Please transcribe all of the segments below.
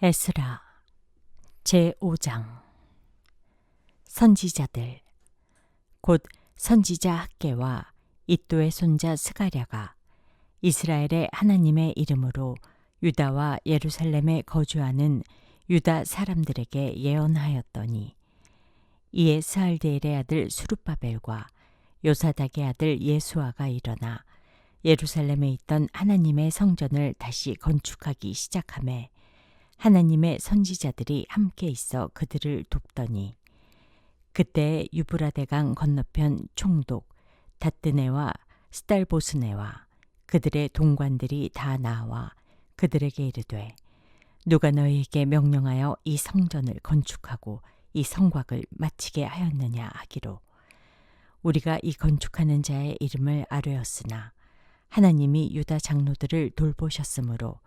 에스라 제5장. 선지자들 곧 선지자 학개와 이또의 손자 스가랴가 이스라엘의 하나님의 이름으로 유다와 예루살렘에 거주하는 유다 사람들에게 예언하였더니, 이에 스알디엘의 아들 수룹바벨과 요사닥의 아들 예수아가 일어나 예루살렘에 있던 하나님의 성전을 다시 건축하기 시작하매 하나님의 선지자들이 함께 있어 그들을 돕더니, 그때 유브라데강 건너편 총독 닷드네와 스달보스네와 그들의 동관들이 다 나와 그들에게 이르되, 누가 너희에게 명령하여 이 성전을 건축하고 이 성곽을 마치게 하였느냐 하기로, 우리가 이 건축하는 자의 이름을 아뢰었으나 하나님이 유다 장로들을 돌보셨으므로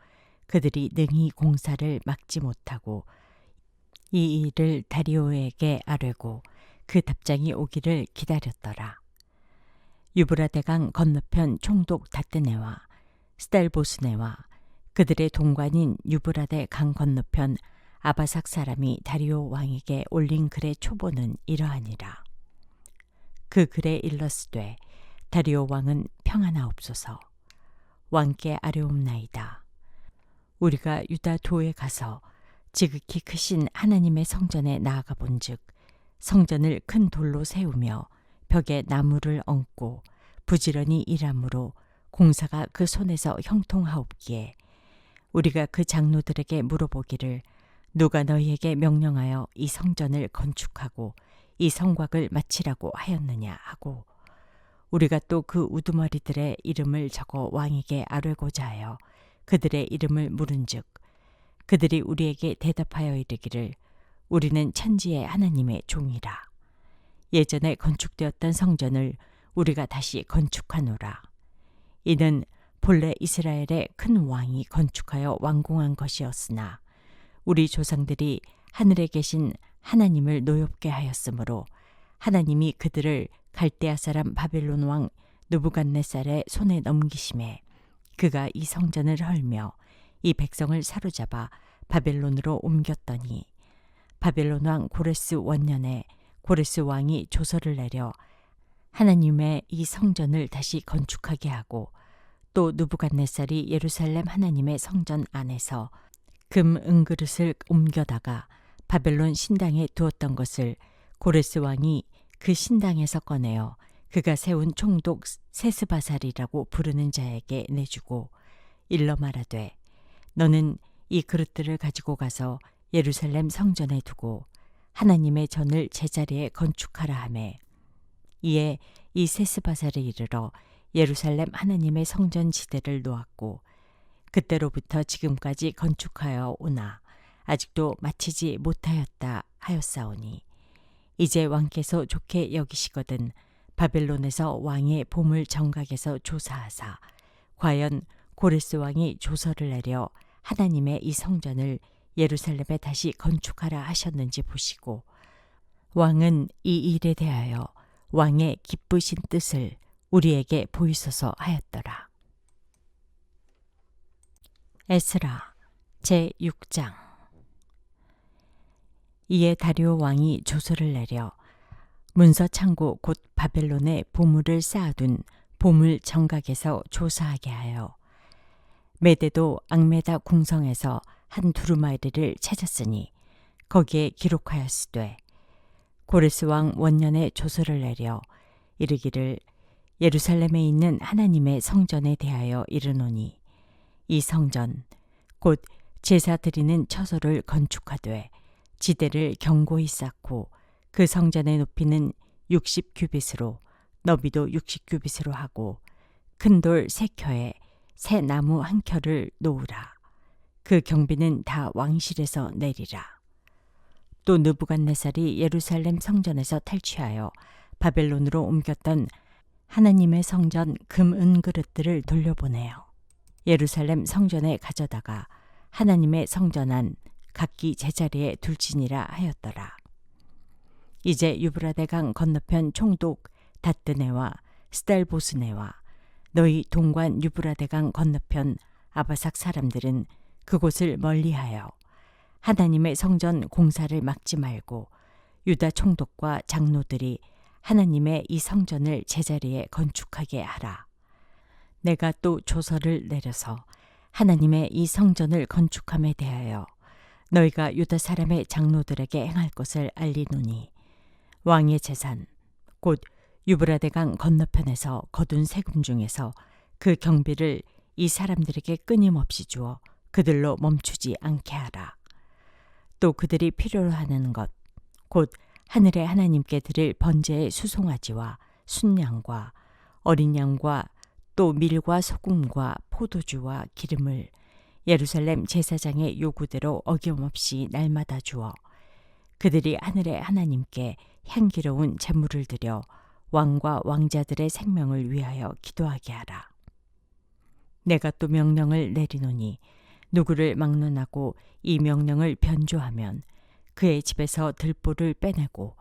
그들이 능히 공사를 막지 못하고 이 일을 다리오에게 아뢰고 그 답장이 오기를 기다렸더라. 유브라데강 건너편 총독 닷드네와 스달보스네와 그들의 동관인 유브라데 강 건너편 아바삭 사람이 다리오 왕에게 올린 글의 초보는 이러하니라. 그 글에 일렀으되, 다리오 왕은 평안하옵소서. 왕께 아뢰옵나이다. 우리가 유다 도에 가서 지극히 크신 하나님의 성전에 나아가 본즉, 성전을 큰 돌로 세우며 벽에 나무를 얹고 부지런히 일함으로 공사가 그 손에서 형통하옵기에, 우리가 그 장로들에게 물어보기를, 누가 너희에게 명령하여 이 성전을 건축하고 이 성곽을 마치라고 하였느냐 하고, 우리가 또 그 우두머리들의 이름을 적어 왕에게 아뢰고자 하여 그들의 이름을 물은즉, 그들이 우리에게 대답하여 이르기를, 우리는 천지의 하나님의 종이라. 예전에 건축되었던 성전을 우리가 다시 건축하노라. 이는 본래 이스라엘의 큰 왕이 건축하여 완공한 것이었으나, 우리 조상들이 하늘에 계신 하나님을 노엽게 하였으므로 하나님이 그들을 갈대아 사람 바벨론 왕 느부갓네살의 손에 넘기심에, 그가 이 성전을 헐며 이 백성을 사로잡아 바벨론으로 옮겼더니, 바벨론 왕 고레스 원년에 고레스 왕이 조서를 내려 하나님의 이 성전을 다시 건축하게 하고, 또 느부갓네살이 예루살렘 하나님의 성전 안에서 금 은그릇을 옮겨다가 바벨론 신당에 두었던 것을 고레스 왕이 그 신당에서 꺼내어 그가 세운 총독 세스바살이라고 부르는 자에게 내주고 일러 말하되, 너는 이 그릇들을 가지고 가서 예루살렘 성전에 두고 하나님의 전을 제자리에 건축하라 하매, 이에 이 세스바살이 이르러 예루살렘 하나님의 성전 지대를 놓았고, 그때로부터 지금까지 건축하여 오나 아직도 마치지 못하였다 하였사오니, 이제 왕께서 좋게 여기시거든 바벨론에서 왕의 보물 정각에서 조사하사 과연 고레스 왕이 조서를 내려 하나님의 이 성전을 예루살렘에 다시 건축하라 하셨는지 보시고, 왕은 이 일에 대하여 왕의 기쁘신 뜻을 우리에게 보이소서 하였더라. 에스라 제6장. 이에 다리오 왕이 조서를 내려 문서 창고 곧 바벨론에 보물을 쌓아둔 보물 정각에서 조사하게 하여, 메대도 앙메다 궁성에서 한 두루마리를 찾았으니 거기에 기록하였으되, 고레스 왕 원년에 조서를 내려 이르기를, 예루살렘에 있는 하나님의 성전에 대하여 이르노니, 이 성전 곧 제사 드리는 처소를 건축하되 지대를 견고히 쌓고 그 성전의 높이는 60규빗으로 너비도 60규빗으로 하고, 큰 돌 3켜에 새 나무 1켜를 놓으라. 그 경비는 다 왕실에서 내리라. 또 느부갓네살이 예루살렘 성전에서 탈취하여 바벨론으로 옮겼던 하나님의 성전 금 은그릇들을 돌려보내어 예루살렘 성전에 가져다가 하나님의 성전 안 각기 제자리에 둘지니라 하였더라. 이제 유브라데강 건너편 총독 닷드네와 스달보스네와 너희 동관 유브라데강 건너편 아바삭 사람들은 그곳을 멀리하여 하나님의 성전 공사를 막지 말고 유다 총독과 장로들이 하나님의 이 성전을 제자리에 건축하게 하라. 내가 또 조서를 내려서 하나님의 이 성전을 건축함에 대하여 너희가 유다 사람의 장로들에게 행할 것을 알리노니 왕의 재산 곧 유브라데강 건너편에서 거둔 세금 중에서 그 경비를 이 사람들에게 끊임없이 주어 그들로 멈추지 않게 하라. 또 그들이 필요로 하는 것 곧 하늘의 하나님께 드릴 번제의 수송아지와 순양과 어린 양과 또 밀과 소금과 포도주와 기름을 예루살렘 제사장의 요구대로 어김없이 날마다 주어 그들이 하늘의 하나님께 향기로운 제물을 드려 왕과 왕자들의 생명을 위하여 기도하게 하라. 내가 또 명령을 내리노니 누구를 막론하고 이 명령을 변조하면 그의 집에서 들보를 빼내고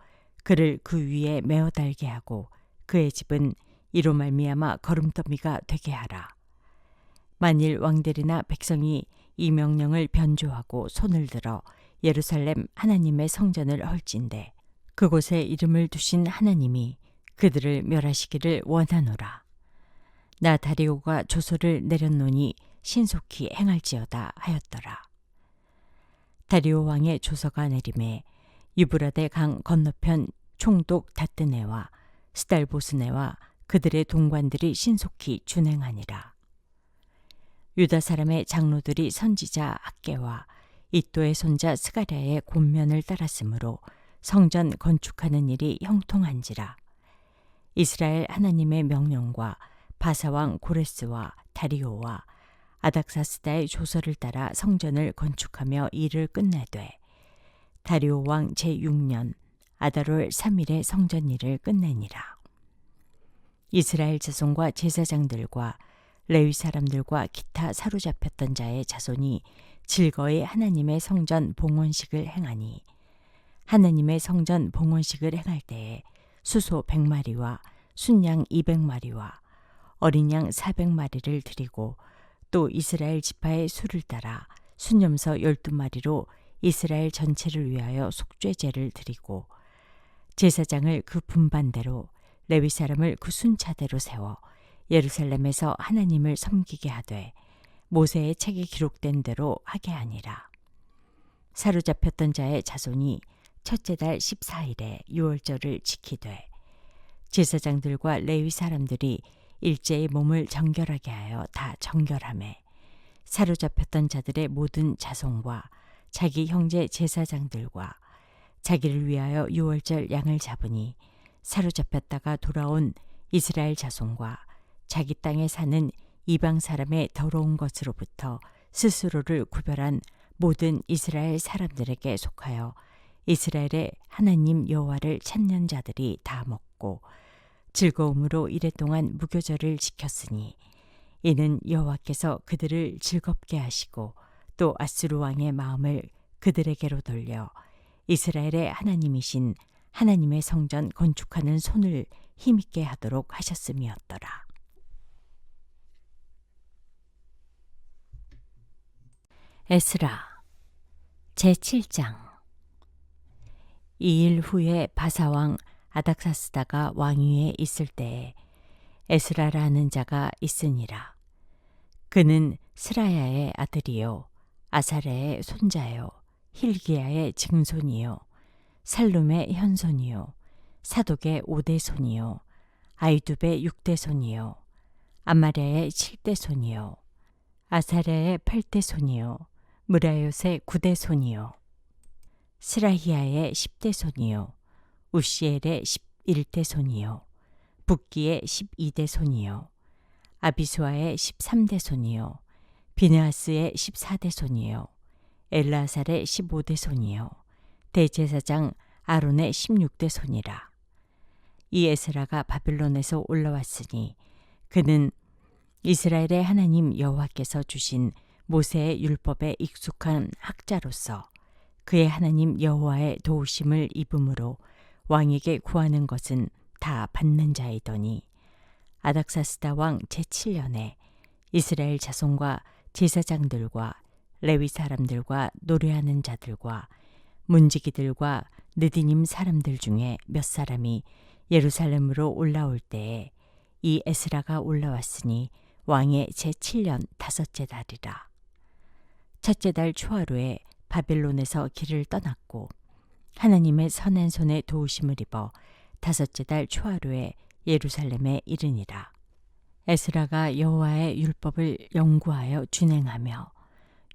그를 그 위에 메어 달게 하고 그의 집은 이로 말미암아 거름더미가 되게 하라. 만일 왕들이나 백성이 이 명령을 변조하고 손을 들어 예루살렘 하나님의 성전을 헐진대 그곳에 이름을 두신 하나님이 그들을 멸하시기를 원하노라. 나 다리오가 조서를 내렸노니 신속히 행할지어다 하였더라. 다리오 왕의 조서가 내림에 유브라데 강 건너편 총독 다뜨네와 스달보스네와 그들의 동관들이 신속히 준행하니라. 유다 사람의 장로들이 선지자 학개와 이또의 손자 스가랴의 권면을 따랐으므로 성전 건축하는 일이 형통한지라. 이스라엘 하나님의 명령과 바사왕 고레스와 다리오와 아닥사스다의 조서를 따라 성전을 건축하며 일을 끝내되 다리오 왕 제6년 아달월 3일에 성전 일을 끝내니라. 이스라엘 자손과 제사장들과 레위 사람들과 기타 사로잡혔던 자의 자손이 즐거이 하나님의 성전 봉헌식을 행하니 하나님의 성전 봉헌식을 행할 때에 수소 100마리와 순양 200마리와 어린 양 400마리를 드리고 또 이스라엘 지파의 수를 따라 순염소 12마리로 이스라엘 전체를 위하여 속죄제를 드리고 제사장을 그 분반대로 레위 사람을 그 순차대로 세워 예루살렘에서 하나님을 섬기게 하되 모세의 책에 기록된 대로 하게 하니라. 사로잡혔던 자의 자손이 첫째 달 14일에 유월절을 지키되 제사장들과 레위 사람들이 일제히 몸을 정결하게 하여 다 정결하매 사로잡혔던 자들의 모든 자손과 자기 형제 제사장들과 자기를 위하여 유월절 양을 잡으니 사로잡혔다가 돌아온 이스라엘 자손과 자기 땅에 사는 이방 사람의 더러운 것으로부터 스스로를 구별한 모든 이스라엘 사람들에게 속하여 이스라엘의 하나님 여호와를 찾는 자들이 다 먹고 즐거움으로 이랫동안 무교절을 지켰으니 이는 여호와께서 그들을 즐겁게 하시고 또 아수르 왕의 마음을 그들에게로 돌려 이스라엘의 하나님이신 하나님의 성전 건축하는 손을 힘있게 하도록 하셨음이었더라. 에스라 제7장. 이 일 후에 바사왕 아닥사스다가 왕위에 있을 때에 에스라라는 자가 있으니라. 그는 스라야의 아들이요 아사랴의 손자요 힐기야의 증손이요 살룸의 현손이요 사독의 5대 손이요 아이두베의 6대 손이요 아마랴의 7대 손이요 아사랴의 8대 손이요 무라요의 9대 손이요 스라히야의 10대 손이요 우시엘의 11대 손이요 붓기의 12대 손이요 아비수아의 13대 손이요 비느하스의 14대 손이요 엘라살의 15대 손이요 대제사장 아론의 16대 손이라. 이 에스라가 바빌론에서 올라왔으니 그는 이스라엘의 하나님 여호와께서 주신 모세의 율법에 익숙한 학자로서 그의 하나님 여호와의 도우심을 입음으로 왕에게 구하는 것은 다 받는 자이더니 아닥사스다 왕 제7년에 이스라엘 자손과 제사장들과 레위 사람들과 노래하는 자들과 문지기들과 느디님 사람들 중에 몇 사람이 예루살렘으로 올라올 때에 이 에스라가 올라왔으니 왕의 제7년 다섯째 달이라. 첫째 달 초하루에 바벨론에서 길을 떠났고 하나님의 선한 손에 도우심을 입어 다섯째 달 초하루에 예루살렘에 이르니라. 에스라가 여호와의 율법을 연구하여 준행하며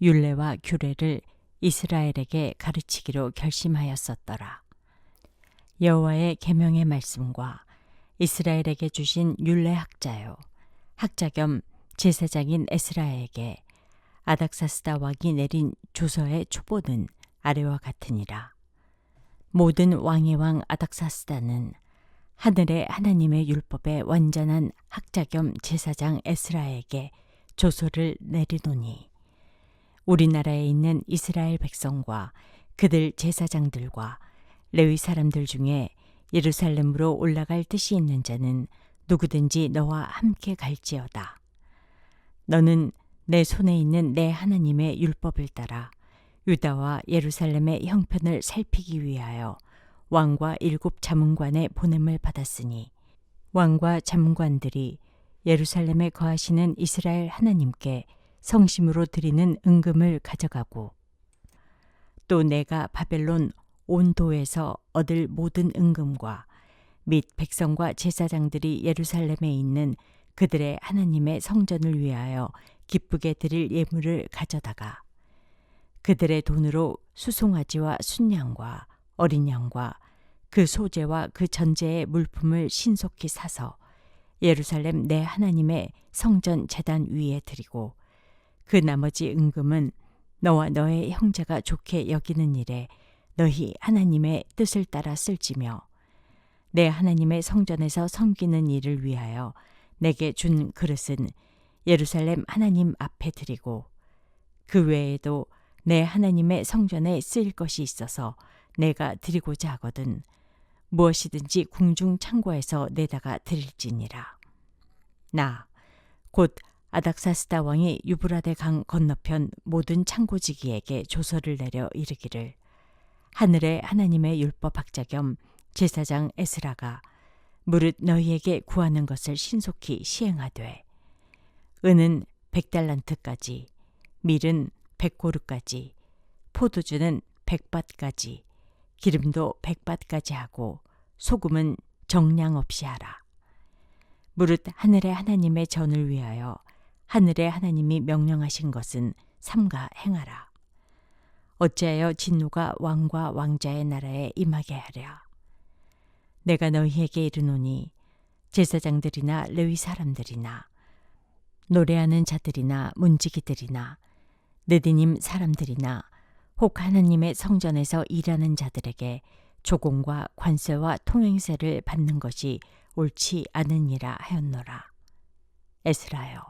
율례와 규례를 이스라엘에게 가르치기로 결심하였었더라. 여호와의 계명의 말씀과 이스라엘에게 주신 율례 학자요 학자 겸 제사장인 에스라에게 아닥사스다 왕이 내린 조서의 초보는 아래와 같으니라. 모든 왕의 왕 아닥사스다는 하늘의 하나님의 율법의 완전한 학자 겸 제사장 에스라에게 조서를 내리노니 우리나라에 있는 이스라엘 백성과 그들 제사장들과 레위 사람들 중에 예루살렘으로 올라갈 뜻이 있는 자는 누구든지 너와 함께 갈지어다. 너는 내 손에 있는 내 하나님의 율법을 따라 유다와 예루살렘의 형편을 살피기 위하여 왕과 7 자문관의 보냄을 받았으니 왕과 자문관들이 예루살렘에 거하시는 이스라엘 하나님께 성심으로 드리는 은금을 가져가고 또 내가 바벨론 온 도에서 얻을 모든 은금과 및 백성과 제사장들이 예루살렘에 있는 그들의 하나님의 성전을 위하여 기쁘게 드릴 예물을 가져다가 그들의 돈으로 수송아지와 순양과 어린 양과 그 소재와 그 전제의 물품을 신속히 사서 예루살렘 내 하나님의 성전 제단 위에 드리고 그 나머지 은금은 너와 너의 형제가 좋게 여기는 일에 너희 하나님의 뜻을 따라 쓸지며 내 하나님의 성전에서 섬기는 일을 위하여 내게 준 그릇은 예루살렘 하나님 앞에 드리고 그 외에도 내 하나님의 성전에 쓰일 것이 있어서 내가 드리고자 하거든 무엇이든지 궁중 창고에서 내다가 드릴지니라. 나 곧 아닥사스다 왕이 유브라데 강 건너편 모든 창고지기에게 조서를 내려 이르기를 하늘의 하나님의 율법 학자 겸 제사장 에스라가 무릇 너희에게 구하는 것을 신속히 시행하되 은은 100달란트까지 밀은 100고르까지 포도주는 100밭까지 기름도 100밭까지 하고 소금은 정량 없이 하라. 무릇 하늘의 하나님의 전을 위하여 하늘의 하나님이 명령하신 것은 삼가 행하라. 어찌하여 진노가 왕과 왕자의 나라에 임하게 하랴. 내가 너희에게 이르노니 제사장들이나 레위 사람들이나 노래하는 자들이나 문지기들이나 느디님 사람들이나 혹 하나님의 성전에서 일하는 자들에게 조공과 관세와 통행세를 받는 것이 옳지 않으니라 하였노라. 에스라여,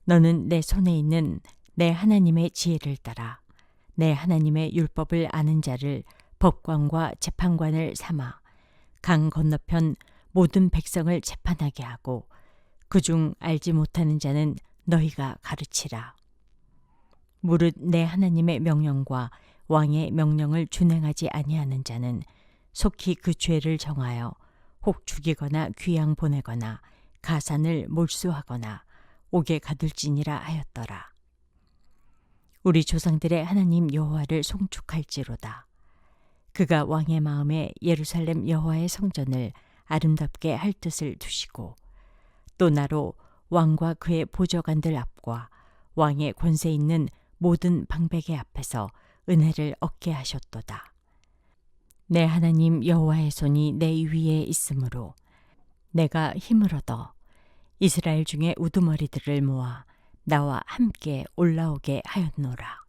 너는 내 손에 있는 내 하나님의 지혜를 따라 내 하나님의 율법을 아는 자를 법관과 재판관을 삼아 강 건너편 모든 백성을 재판하게 하고 그중 알지 못하는 자는 너희가 가르치라. 무릇 내 하나님의 명령과 왕의 명령을 준행하지 아니하는 자는 속히 그 죄를 정하여 혹 죽이거나 귀양 보내거나 가산을 몰수하거나 옥에 가둘지니라 하였더라. 우리 조상들의 하나님 여호와를 송축할지로다. 그가 왕의 마음에 예루살렘 여호와의 성전을 아름답게 할 뜻을 두시고 또 나로 왕과 그의 보좌관들 앞과 왕의 권세 있는 모든 방백의 앞에서 은혜를 얻게 하셨도다. 내 하나님 여호와의 손이 내 위에 있으므로 내가 힘을 얻어 이스라엘 중에 우두머리들을 모아 나와 함께 올라오게 하였노라.